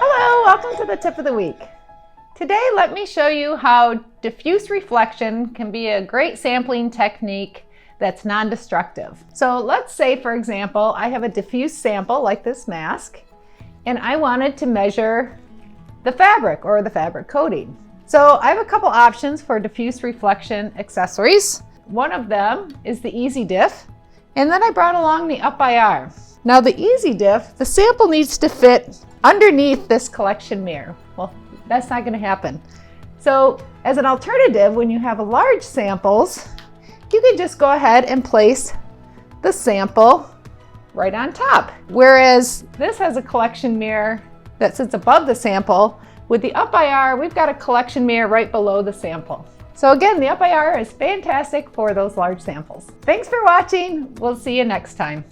Hello, welcome to the tip of the week. Today, let me show you how diffuse reflection can be a great sampling technique that's non-destructive. So let's say, for example, I have a diffuse sample like this mask, and I wanted to measure the fabric or the fabric coating. So I have a couple options for diffuse reflection accessories. One of them is the Easy Diff, and then I brought along the Up IR. Now the Easy Diff, the sample needs to fit underneath this collection mirror. Well, that's not going to happen. So as an alternative, when you have large samples, you can just go ahead and place the sample right on top. Whereas this has a collection mirror that sits above the sample. With the Up IR, we've got a collection mirror right below the sample. So again, the Up IR is fantastic for those large samples. Thanks for watching. We'll see you next time.